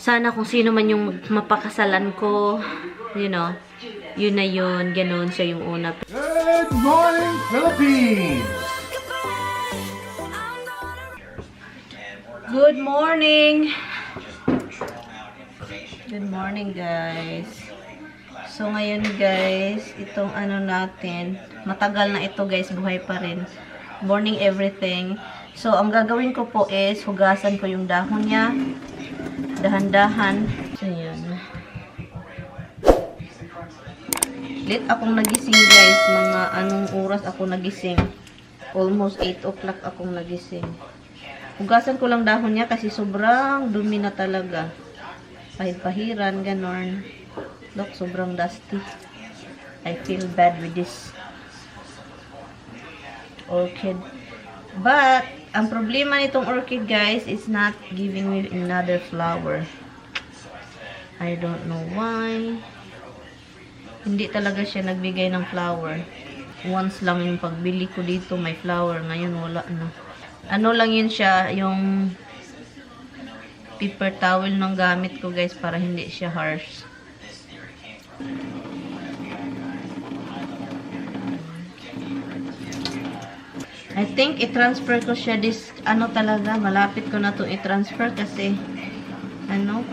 Sana kung sino man yung mapakasalan ko, you know, yun na yun, ganun siya yung una. Good morning, Philippines! Good morning! Good morning, guys. So, ngayon, guys, itong ano natin, matagal na ito, guys, buhay pa rin. Morning everything. So, ang gagawin ko po is, hugasan ko yung dahon niya. Dahan-dahan. So, yun. Late akong nagising, guys. Mga anong oras ako nagising. Almost 8 o'clock akong nagising. Hugasan ko lang dahon niya kasi sobrang dumi na talaga. Pahid-pahiran, ganon. Look, sobrang dusty. I feel bad with this orchid. But, ang problema nitong orchid, guys, is not giving me another flower. I don't know why. Hindi talaga siya nagbigay ng flower. Once lang yung pagbili ko dito, may flower. Ngayon, wala na. Ano lang yun siya, yung paper towel ng gamit ko, guys, para hindi siya harsh. I think i-transfer ko siya this, ano talaga, malapit ko na to i-transfer kasi, ano,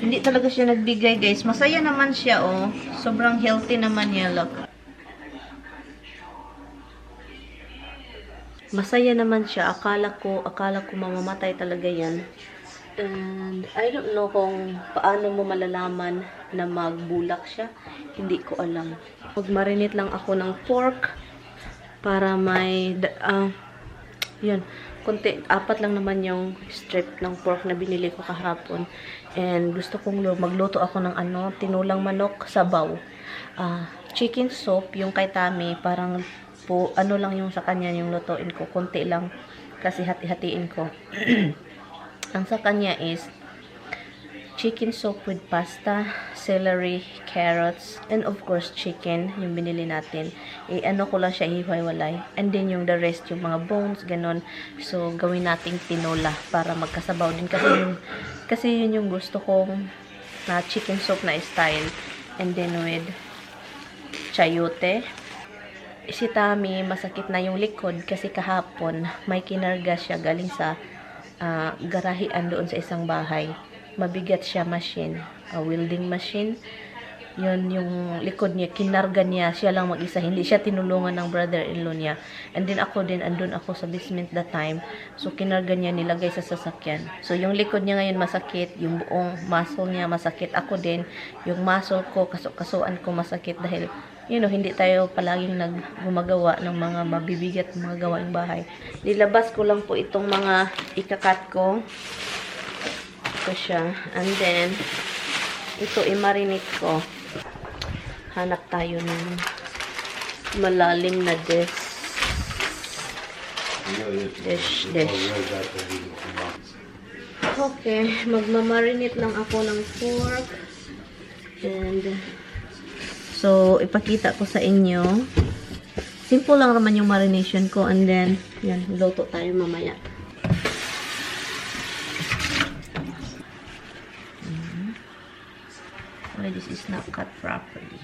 hindi talaga siya nagbigay, guys. Masaya naman siya, oh. Sobrang healthy naman niya, look. Masaya naman siya. Akala ko mamamatay talaga yan. And I don't know kung paano mo malalaman na magbulak siya. Hindi ko alam. Magmarinate lang ako ng pork para may yun, konti, 4 lang naman yung strip ng pork na binili ko kahapon. And gusto kong magluto ako ng ano, tinulang manok sabaw. Chicken soup, yung kay Tami, parang po, ano lang yung sa kanya yung lutuin ko, konti lang kasi hati-hatiin ko. Ang sa kanya is chicken soup with pasta, celery, carrots, and of course chicken, yung binili natin. Ano ko lang siya, ihiwalay. And then yung the rest, yung mga bones, ganon. So, gawin nating tinola para magkasabaw din. Kasi yun yung gusto kong chicken soup na style. And then with chayote. Si Tami, masakit na yung likod kasi kahapon may kinarga siya galing sa garahian doon sa isang bahay. Mabigat siya machine, welding machine. Yun yung likod niya, kinarga niya, siya lang mag-isa, hindi siya tinulungan ng brother-in-law niya. And then ako din, andun ako sa basement that time. So kinarga niya, nilagay sa sasakyan. So yung likod niya ngayon masakit, yung buong muscle niya masakit. Ako din, yung muscle ko, kasuan ko masakit dahil you know, hindi tayo palaging gumagawa ng mga mabibigat mga gawaing bahay. Nilabas ko lang po itong mga ikakat ko. Ito siya. And then, ito i-marinate ko. Hanap tayo ng malalim na dish. Okay, magmamarinate lang ako ng pork. And so, ipakita ko sa inyo. Simple lang naman yung marination ko. And then, yan, luto tayo mamaya. Why this is not cut properly.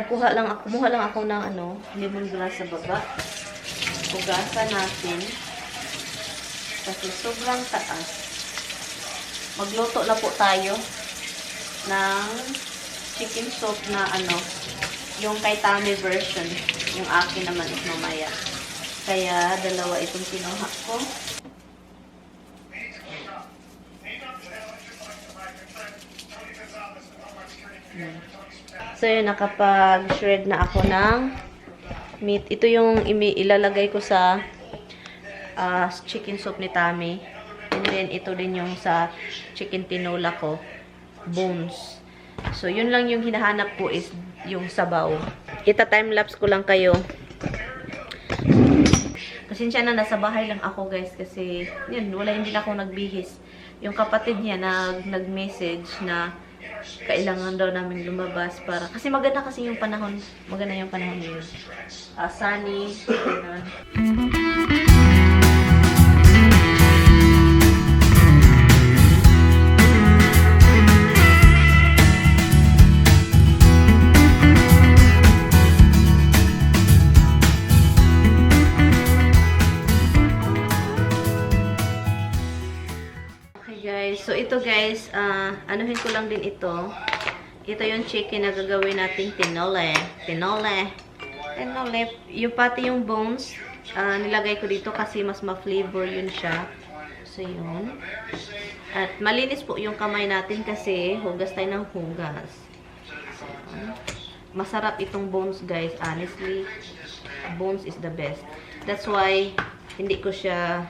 kumuha lang ako ng lemongrass sa baba. Hugasan natin. Kasi sobrang taas. Magluto na po tayo ng chicken soup na yung kay Tami version. Yung akin naman is mamaya. Kaya, dalawa itong kinuha ko. So, yun, nakapag-shred na ako ng meat. Ito yung ilalagay ko sa chicken soup ni Tami. And then, ito din yung sa chicken tinola ko. Bones. So, yun lang yung hinahanap ko is yung sabaw. Ita-timelapse ko lang kayo. Pasensya na, nasa bahay lang ako, guys. Kasi, yun, hindi na ako nagbihis. Yung kapatid niya nag-message na kailangan daw namin lumabas para kasi maganda yung panahon ngayon. Sunny. So, ito guys, anuhin ko lang din ito. Ito yung chicken na gagawin nating tinole. Yung pati yung bones, nilagay ko dito kasi mas ma-flavor yun siya. So, yun. At malinis po yung kamay natin kasi hugas tayo ng hugas. So, masarap itong bones guys. Honestly, bones is the best. That's why, hindi ko siya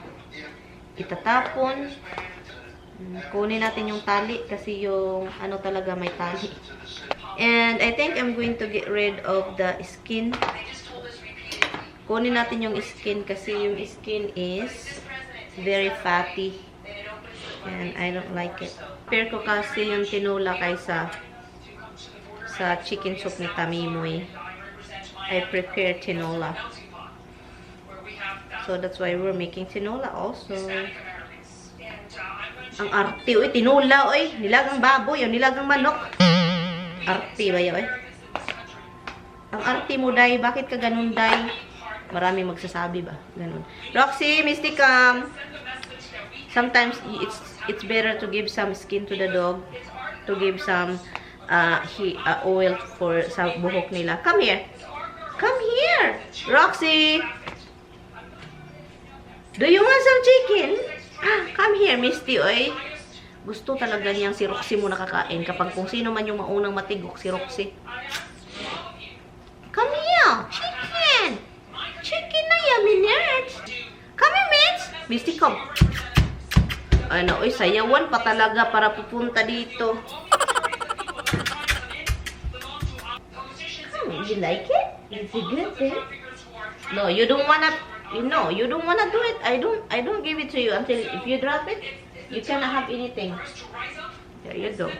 itatapon. Kunin natin yung tali kasi yung talaga may tali. And I think I'm going to get rid of the skin. Kunin natin yung skin kasi yung skin is very fatty. And I don't like it. Prepare ko kasi yung tinola kaysa sa chicken soup ni Tamimoy. I prepare tinola. So that's why we're making tinola also. Ang arte, oy, tinula, oy. Nilagang baboy, o nilagang manok. Arte ba yun, oy? Ang arte mo, Day. Bakit ka ganun, Day? Marami magsasabi ba? Ganun. Roxy, Misty, come. Sometimes, it's better to give some skin to the dog. To give some oil sa buhok nila. Come here. Come here. Roxy. Do you want some chicken? Come here, Misty, oy. Gusto talaga niyang si Roxy mo nakakain kapag kung sino man yung maunang matigok, si Roxy. Come here, chicken. Chicken na yan, Minette. Come here, Mitch. Misty, come. Oy, sayawan pa talaga para pupunta dito. You like it? Is it good, eh? No, you don't wanna... you don't wanna do it. I don't give it to you until if you drop it, you cannot have anything. There you go.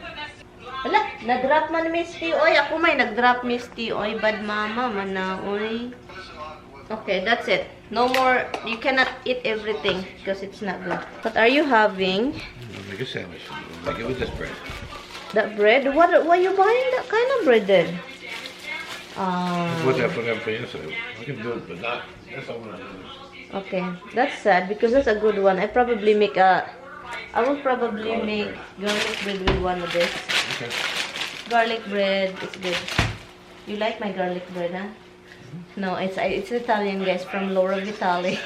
Wala, na-drop man Misty. Oy, ako may nag-drop Misty. Oy, bad mama man na, oy. Okay, that's it. No more. You cannot eat everything because it's not good. What are you having? I'll make a sandwich. I'll make it with this bread. That bread? Why are you buying that kind of bread then? Put that for yesterday. I can do it, but not. That's all I'm doing. Okay, that's sad because that's a good one. I will probably make garlic bread with one of this. Okay. Garlic bread is good. You like my garlic bread, huh? No, it's Italian, guys, from Laura Vitale.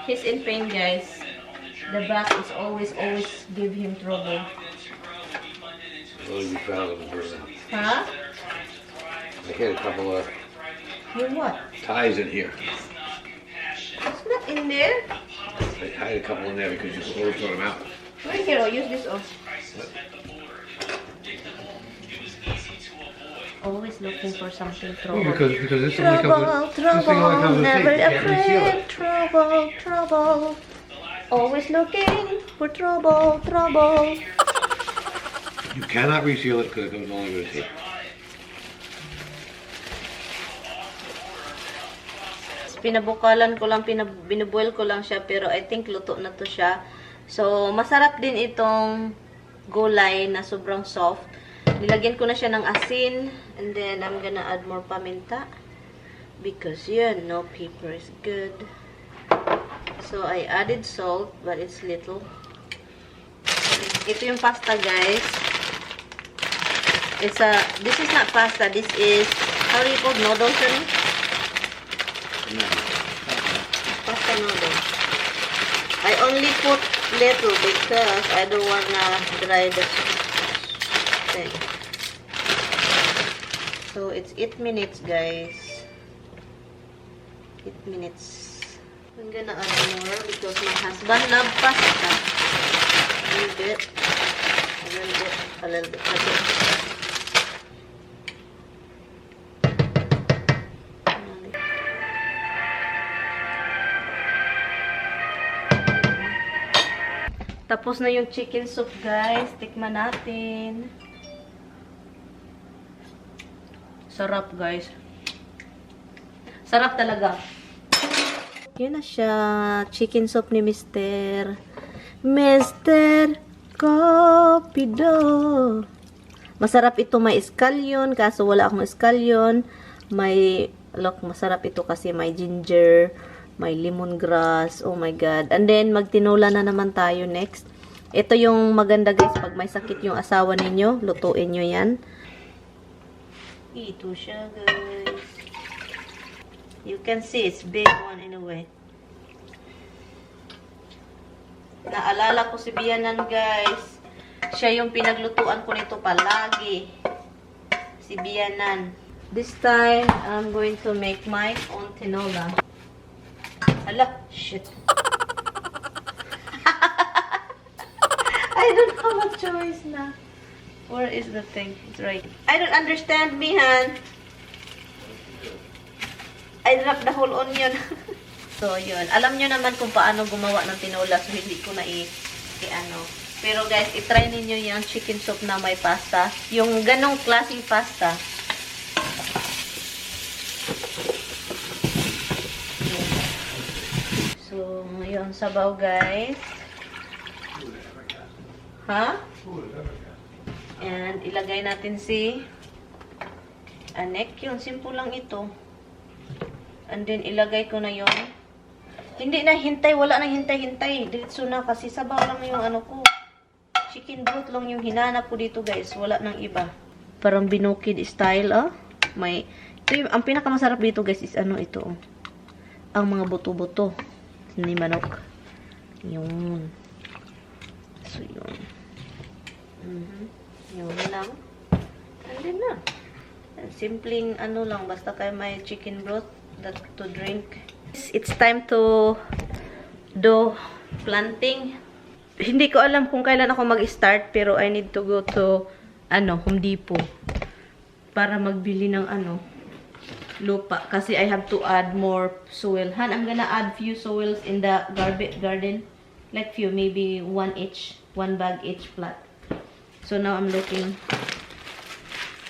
He's in pain, guys. The back is always give him trouble. Really be proud of the bird. Huh? I hit a couple of You what? ties in here. It's not in there. I tied a couple in there because you always throw them out. Right here, I'll use this off. Always looking for something trouble. Well, because this only comes with, this thing only comes with Never tape. You can't reseal afraid. it. Trouble. Always looking for trouble. You cannot reseal it because it comes only with a tape. Pinabukalan ko lang, binuboil ko lang siya, pero I think luto na to siya. So, masarap din itong gulay na sobrang soft. Nilagyan ko na siya ng asin. And then, I'm gonna add more paminta. Because, no pepper is good. So, I added salt, but it's little. Ito yung pasta, guys. This is not pasta. This is, how do you call noodles, honey? Pasta noodles. I only put little because I don't wanna dry the thing. So, it's 8 minutes, guys. 8 minutes. I'm gonna add more because my husband loves pasta. A little bit. A little bit. A little bit. A bit. Tapos na yung chicken soup, guys. Tikman natin. Sarap, guys. Sarap talaga. Yun na siya. Chicken soup ni Mr. Copido. Masarap ito. May escallion. Kaso wala akong escallion. Masarap ito kasi may ginger. May lemongrass. Oh my God. And then, magtinola na naman tayo next. Ito yung maganda, guys. Pag may sakit yung asawa ninyo, lutuin nyo yan. Ito siya, guys. You can see, it's big one in a way. Naalala ko si Bianan, guys. Siya yung pinaglutuan ko nito palagi. Si Bianan. This time, I'm going to make my own tinola. Hala, shit. I don't have a choice na. Where is the thing? It's right. I don't understand, Mihan. I dropped the whole onion. So, yun. Alam nyo naman kung paano gumawa ng tinola. So, hindi ko na i-ano. Pero, guys, itry ninyo yung chicken soup na may pasta. Yung ganong klaseng pasta. So, yun. Sabaw, guys. Ha? And, ilagay natin si anek. Yun, simple lang ito. And then, ilagay ko na yung hindi na hintay. Wala na hintay-hintay. Diretso na kasi sabaw lang yung ano ko. Chicken broth lang yung hinanap ko dito, guys. Wala nang iba. Parang binukid style, oh. Ang pinakamasarap dito, guys, is ano ito, oh. Ang mga buto-buto ni manok. Yun. So, yun. Yun lang. And then na. Simpleng ano lang. Basta kayo may chicken broth to drink. It's time to do planting. Hindi ko alam kung kailan ako mag-start, pero I need to go to Home Depot para magbili ng lupa kasi I have to add more soil. I'm gonna add few soils in the garden, like few, maybe one bag each plot. So now I'm looking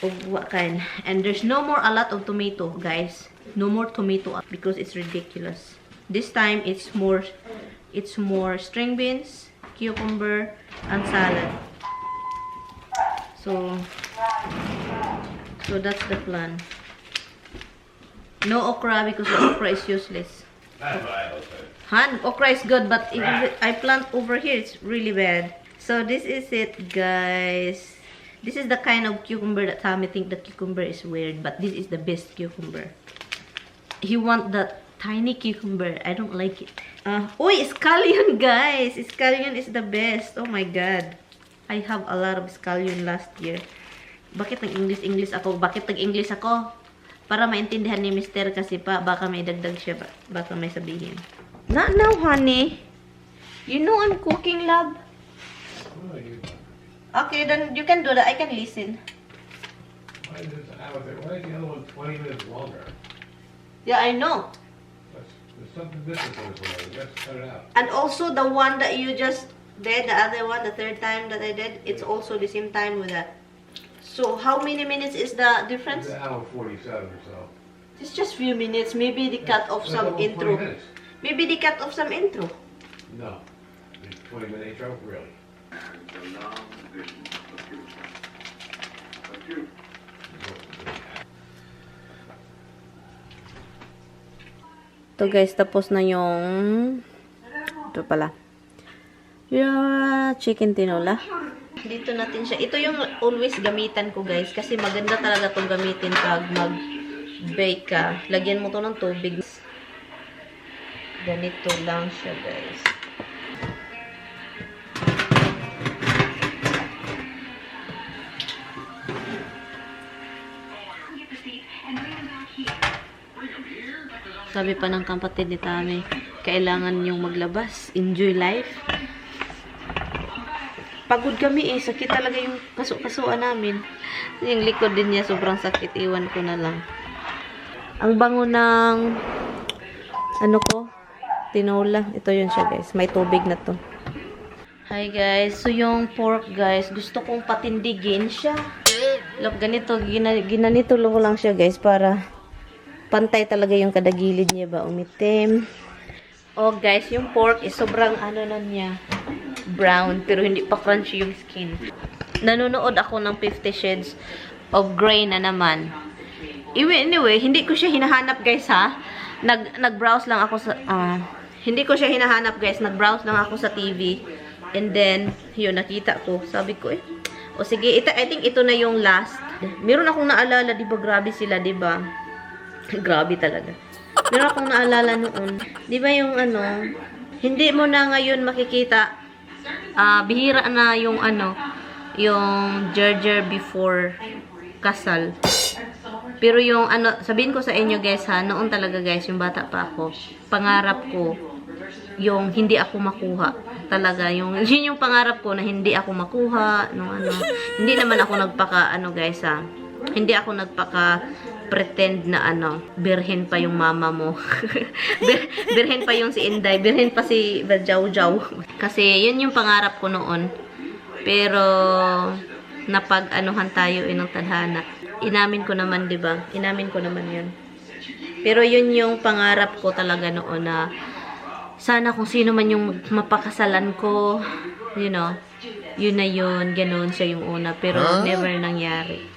of what kind. And there's no more a lot of tomato, guys. No more tomato because it's ridiculous. This time it's more string beans, cucumber, and salad. So that's the plan. No okra because the okra is useless. That's what I hope. Okra is good, but if I plant over here, it's really bad. So this is it, guys. This is the kind of cucumber that Tommy think the cucumber is weird, but this is the best cucumber. He want that tiny cucumber. I don't like it. Scallion, guys. Scallion is the best. Oh my God. I have a lot of scallion last year. Bakit nag-English ako? Bakit nag-English ako? Para maintindihan ni Mr. kasi baka may dagdag siya. Baka may sabihin. Not now, honey. You know I'm cooking, love. Okay, then you can do that. I can listen. Why is the other one 20 minutes longer? Yeah, I know. There's something missing from this one. You have to cut it out. And also the one that you just did, the other one, the third time that I did, it's also the same time with that. So how many minutes is the difference? It's an hour 47 or so. It's just few minutes. Maybe they cut off some intro. Maybe they cut off some intro. No. 20-minute intro? Really? Ito guys, tapos na yung ito pala. Yung chicken tinola. Dito natin siya. Ito yung always gamitan ko guys. Kasi maganda talaga itong gamitin pag mag-bake ka. Lagyan mo to ng tubig. Ganito lang siya guys. Sabi pa ng kapatid ni Tami, kailangan niyong maglabas. Enjoy life. Pagod kami eh. Sakit talaga yung kaso-kasuan namin. Yung likod din niya sobrang sakit. Iwan ko na lang. Ang bango ng ano ko? Tinola. Ito yun siya guys. May tubig na to. Hi guys. So yung pork guys, gusto kong patindigin siya. Look, ganito. Ginanito lang siya guys para pantay talaga yung kadagilid niya ba, umitim. Oh guys, yung pork is sobrang ano na niya, brown, pero hindi pa crunchy yung skin. Nanonood ako ng 50 Shades of Grey na naman. Anyway, hindi ko siya hinahanap guys ha. Nag-browse lang ako sa, hindi ko siya hinahanap guys, nag-browse lang ako sa TV. And then, yun, nakita ko. Sabi ko o sige, I think ito na yung last. Meron akong naalala, diba, grabe sila, diba? Grabe talaga. Meron akong naalala noon. Di ba yung ano, hindi mo na ngayon makikita, bihira na yung ano, yung Gerger before kasal. Pero yung ano, sabihin ko sa inyo guys ha, noon talaga guys, yung bata pa ako, pangarap ko, yung hindi ako makuha. Talaga, yun yung pangarap ko na hindi ako makuha, nung ano, hindi naman ako nagpaka, ano guys ha, hindi ako nagpaka pretend na ano, birhen pa yung mama mo. Birhen pa yung si Inday, birhen pa si Bajaw-Jaw. Kasi yun yung pangarap ko noon. Pero napag-anuhan tayo inong tadhana. Inamin ko naman, 'di ba? Inamin ko naman 'yun. Pero yun yung pangarap ko talaga noon na sana kung sino man yung mapakasalan ko, you know, yun na yun, ganoon siya yung una. Pero never nangyari.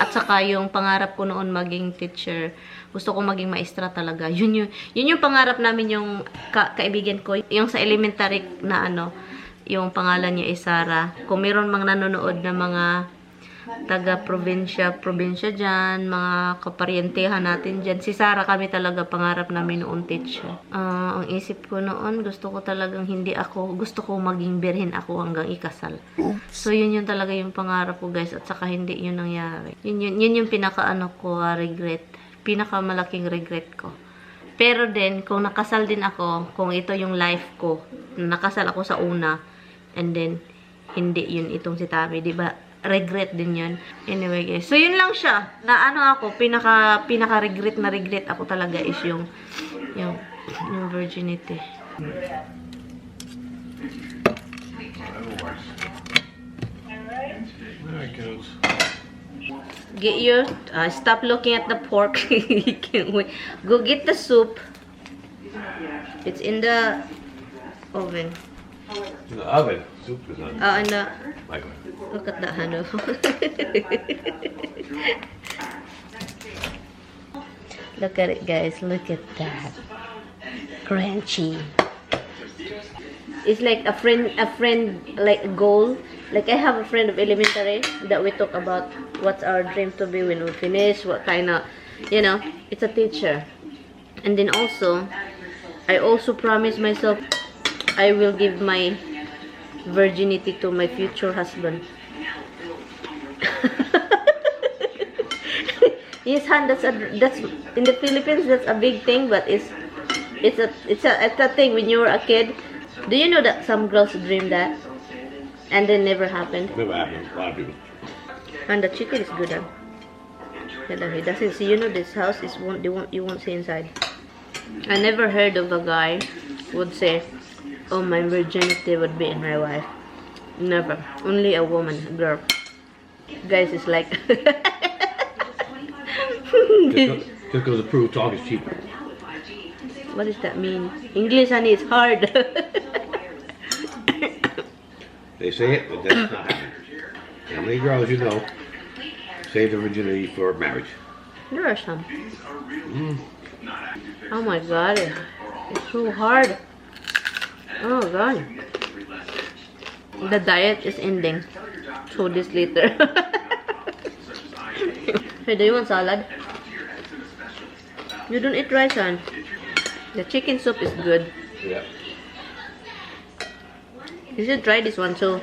At saka yung pangarap ko noon maging teacher. Gusto ko maging maestra talaga. Yun yung pangarap namin yung kaibigan ko. Yung sa elementary na ano, yung pangalan niya is Sarah. Kung meron mang nanonood na mga taga-probinsya dyan, mga kaparyentehan natin dyan. Si Sarah kami talaga pangarap namin noon teacher. Ang isip ko noon, gusto ko talagang gusto ko maging birhen ako hanggang ikasal. So yun yung talaga yung pangarap ko guys, at saka hindi yun nangyari. Yun yung pinaka-ano ko, regret. Pinaka-malaking regret ko. Pero din, kung nakasal din ako, kung ito yung life ko, nakasal ako sa una, and then, hindi yun itong si Tami, diba? Regret din yun. Anyway guys, so yun lang siya. Na ano ako, pinaka-regret na regret ako talaga is yung virginity. Get your, stop looking at the pork. You can't wait. Go get the soup. It's in the oven. In the oven. Soup is on. In the Microwave. Look at that, Hano. Look at it, guys. Look at that. Crunchy. It's like a friend, like a goal. Like I have a friend of elementary that we talk about what's our dream to be when we finish, what kind of, you know, it's a teacher. And then also, I also promise myself I will give my virginity to my future husband. Yes, Han, that's in the Philippines that's a big thing, but it's a thing when you were a kid. Do you know that some girls dream that and then never happened? Never happened. A lot of people. And the chicken is good. Huh? He doesn't see. You know this house is you won't see inside. I never heard of a guy would say, "Oh, my virginity would be in my wife." Never. Only a woman, a girl. Guys, it's like. Just goes to prove talk is cheap. What does that mean? English, honey, it's hard. They say it, but that's not happening. How many girls you know Save the virginity for marriage. There are some. Oh my god, it's so hard. Oh god. The diet is ending. So this later. Hey, do you want salad? You don't eat rice, son. The chicken soup is good. Yeah. You should try this one too.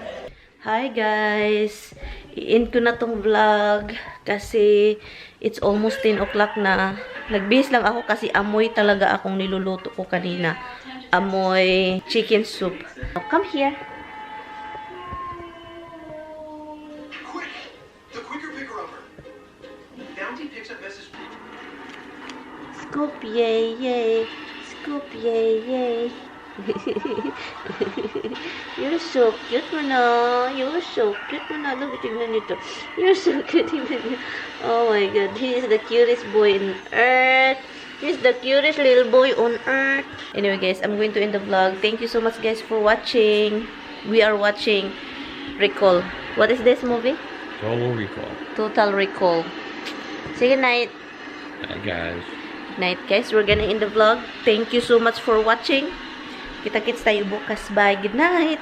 Hi guys! I-end ko na tong vlog kasi it's almost 10 o'clock na. Nagbihis lang ako kasi amoy talaga akong niluluto ko kanina. Amoy chicken soup. Come here. Quick! The quicker picker-upper. Bounty picks up message. Scoop, yay, yay. Scoop, yay, yay. You're so cute, Mana. You're so cute, Mana. Look, tignan nito. You're so cute, tignan niyo. Oh my God. He is the cutest boy on earth. He's the cutest little boy on earth. Anyway, guys, I'm going to end the vlog. Thank you so much, guys, for watching. We are watching Recall. What is this movie? Total Recall. Total Recall. Say good night. Hi, guys. Night, guys. We're gonna end the vlog. Thank you so much for watching. Kita-kits tayo bukas. Bye. Good night.